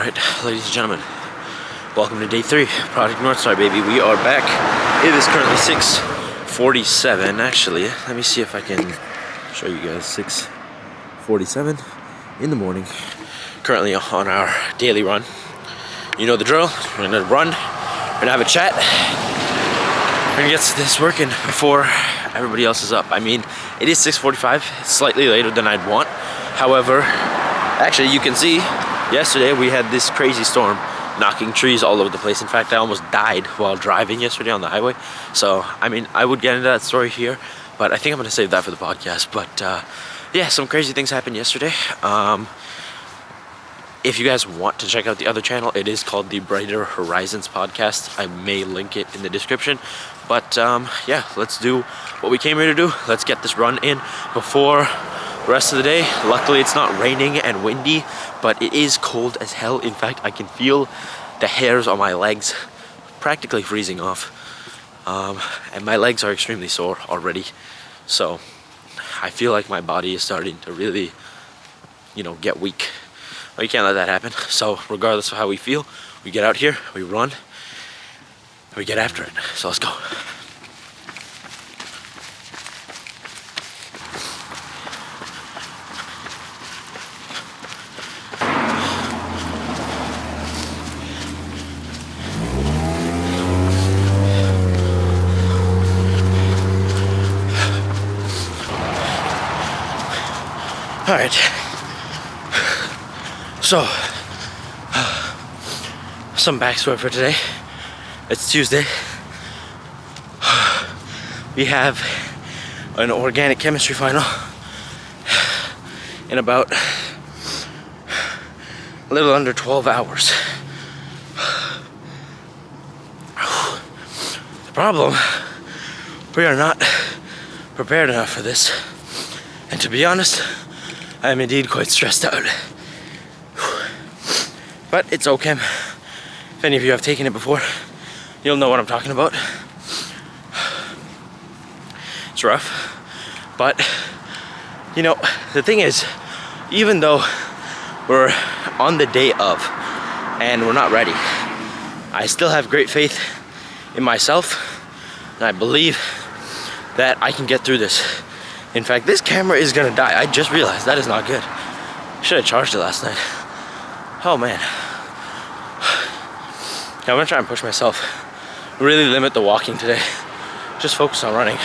Alright, ladies and gentlemen, welcome to day 3, Project Northstar, baby. We are back. It is currently 6:47. Actually, let me see if I can show you guys. 6:47 in the morning. Currently on our daily run. You know the drill. We're gonna run, we're gonna have a chat, we're gonna get this working before everybody else is up. I mean, it is 6:45, it's slightly later than I'd want. However, actually you can see, yesterday we had this crazy storm knocking trees all over the place. In fact, I almost died while driving yesterday on the highway. So, I mean, I would get into that story here, but I think I'm gonna save that for the podcast. But yeah, some crazy things happened yesterday. If you guys want to check out the other channel, it is called the Brighter Horizons podcast. I may link it in the description. But yeah, let's do what we came here to do. Let's get this run in before the rest of the day. Luckily, it's not raining and windy, but it is cold as hell. In fact, I can feel the hairs on my legs practically freezing off. And my legs are extremely sore already. So I feel like my body is starting to really, get weak. Well, you can't let that happen. So regardless of how we feel, we get out here, we run, and we get after it. So let's go. All right. So, some backstory for today. It's Tuesday. We have an organic chemistry final in about a little under 12 hours. The problem, we are not prepared enough for this. And to be honest, I am indeed quite stressed out. But it's okay. If any of you have taken it before, you'll know what I'm talking about. It's rough. But, the thing is, even though we're on the day of and we're not ready, I still have great faith in myself. And I believe that I can get through this. In fact, this camera is gonna die. I just realized that is not good. Should have charged it last night. Oh man. I'm gonna try and push myself. Really limit the walking today. Just focus on running.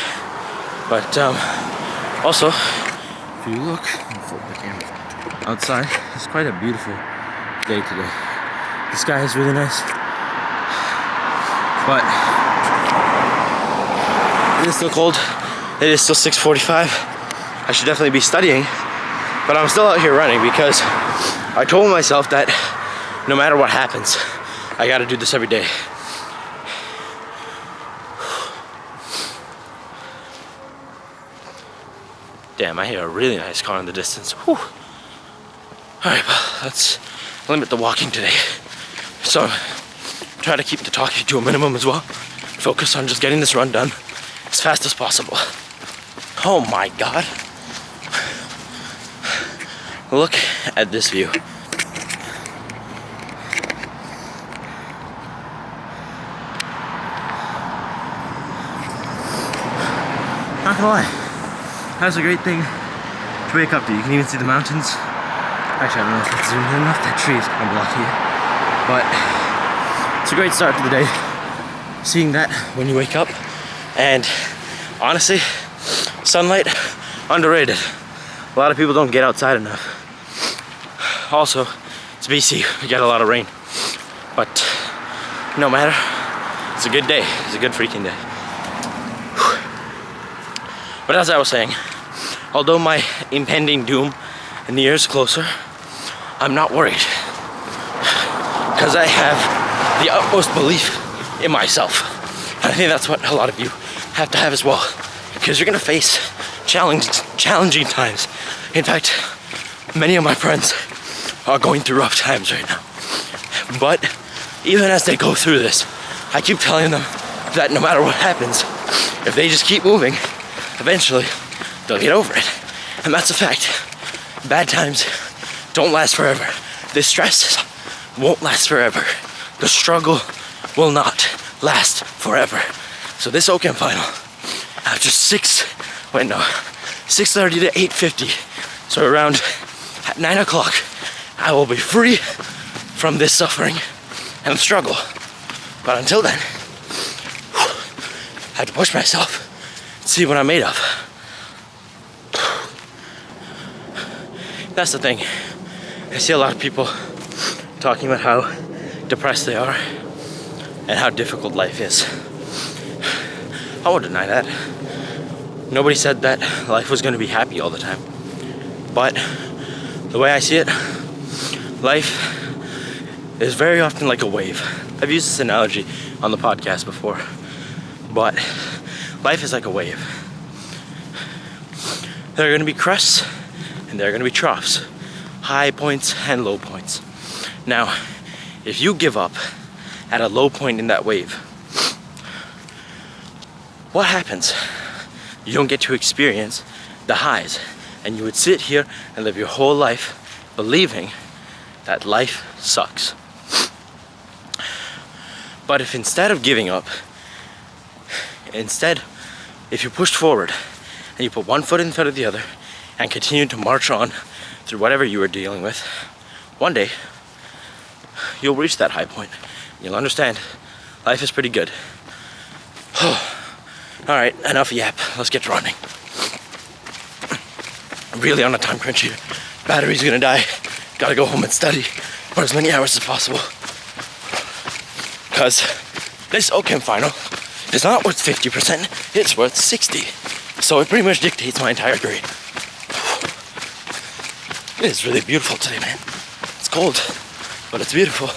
But also, if you look, I'll flip the camera outside, it's quite a beautiful day today. The sky is really nice. But it is still cold. It is still 6:45. I should definitely be studying, but I'm still out here running because I told myself that no matter what happens, I gotta do this every day. Damn, I hear a really nice car in the distance. Whew. Alright, well, let's limit the walking today. So, try to keep the talking to a minimum as well. Focus on just getting this run done as fast as possible. Oh my God. Look at this view. Not gonna lie, that's a great thing to wake up to. You can even see the mountains. Actually, I don't know if that's zoomed in enough. That tree is kind of blocky. But it's a great start to the day. Seeing that when you wake up. And honestly, sunlight, underrated. A lot of people don't get outside enough. Also, it's BC, we get a lot of rain. But no matter, it's a good day. It's a good freaking day. But as I was saying, although my impending doom nears closer, I'm not worried. Because I have the utmost belief in myself. And I think that's what a lot of you have to have as well. Because you're gonna face challenging times. In fact, many of my friends are going through rough times right now. But even as they go through this, I keep telling them that no matter what happens, if they just keep moving, eventually they'll get over it. And that's a fact. Bad times don't last forever. This stress won't last forever. The struggle will not last forever. So this Oakham final, after 6:30 to 8:50, so around at 9 o'clock, I will be free from this suffering and struggle. But until then, I have to push myself, see what I'm made of. That's the thing. I see a lot of people talking about how depressed they are and how difficult life is. I won't deny that. Nobody said that life was going to be happy all the time. But the way I see it, life is very often like a wave. I've used this analogy on the podcast before, but life is like a wave. There are going to be crests and there are going to be troughs, high points and low points. Now, if you give up at a low point in that wave, what happens? You don't get to experience the highs, and you would sit here and live your whole life believing that life sucks. But if instead of giving up, if you pushed forward and you put one foot in front of the other and continued to march on through whatever you were dealing with, one day you'll reach that high point. You'll understand life is pretty good. Alright, enough yap. Let's get running. I'm really on a time crunch here. Battery's gonna die. Gotta go home and study for as many hours as possible. Because this Oakham final is not worth 50%, it's worth 60. So it pretty much dictates my entire grade. It is really beautiful today, man. It's cold, but it's beautiful.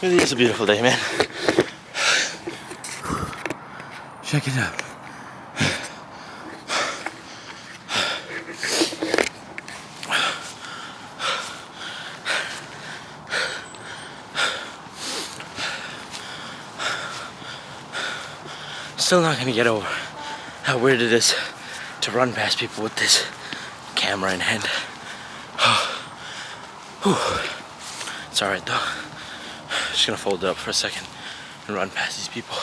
Really is a beautiful day, man. Check it out. Still not gonna get over how weird it is to run past people with this camera in hand. It's alright though. Just gonna fold it up for a second and run past these people.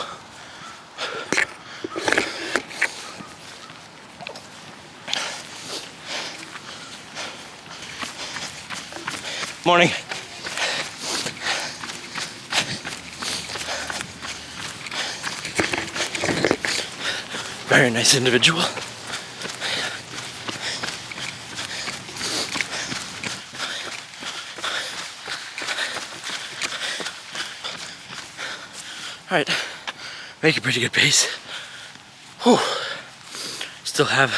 Morning. Very nice individual. All right, making pretty good pace. Whew. Still have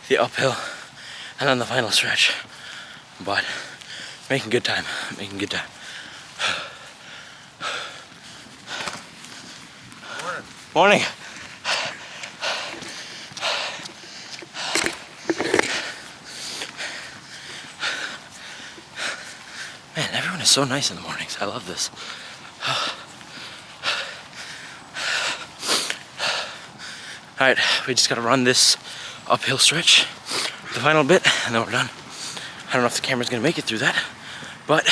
the uphill and then the final stretch, but making good time, making good time. Morning. Morning. Man, everyone is so nice in the mornings. I love this. All right, we just gotta run this uphill stretch, the final bit, and then we're done. I don't know if the camera's gonna make it through that, but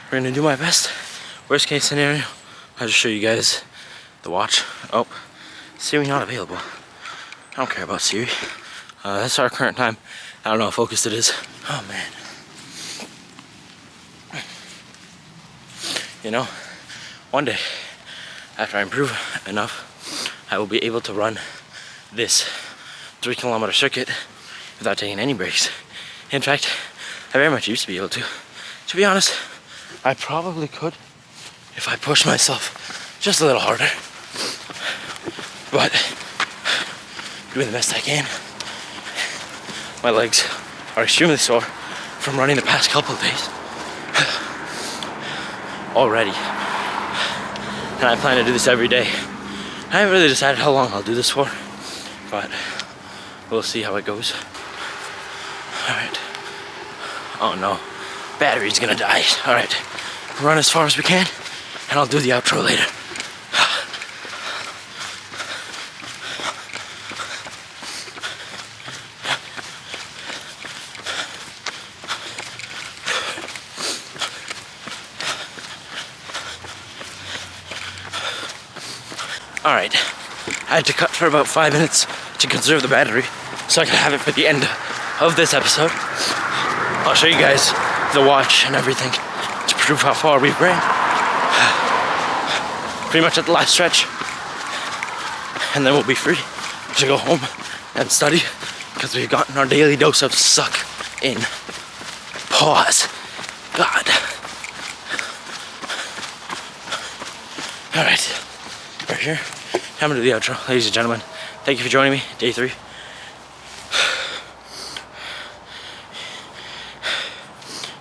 we're gonna do my best. Worst case scenario, I'll just show you guys the watch. Oh, Siri not available. I don't care about Siri. That's our current time. I don't know how focused it is. Oh man. You know, one day, after I improve enough, I will be able to run this 3-kilometer circuit without taking any breaks. In fact, I very much used to be able to. To be honest, I probably could if I pushed myself just a little harder. But doing the best I can. My legs are extremely sore. from running the past couple of days already. And I plan to do this every day. I haven't really decided how long I'll do this for, but we'll see how it goes. Alright. Oh no, battery's gonna die. Alright, run as far as we can, and I'll do the outro later. Alright, I had to cut for about 5 minutes to conserve the battery so I could have it for the end of this episode. I'll show you guys the watch and everything to prove how far we've ran. Pretty much at the last stretch. And then we'll be free to go home and study because we've gotten our daily dose of suck in. Pause. God. Alright, we're here. Time to do the outro. Ladies and gentlemen, thank you for joining me. Day 3.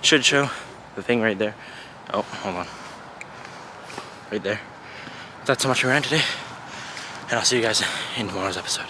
Should show the thing right there. Oh, hold on. Right there. That's how much we ran today. And I'll see you guys in tomorrow's episode.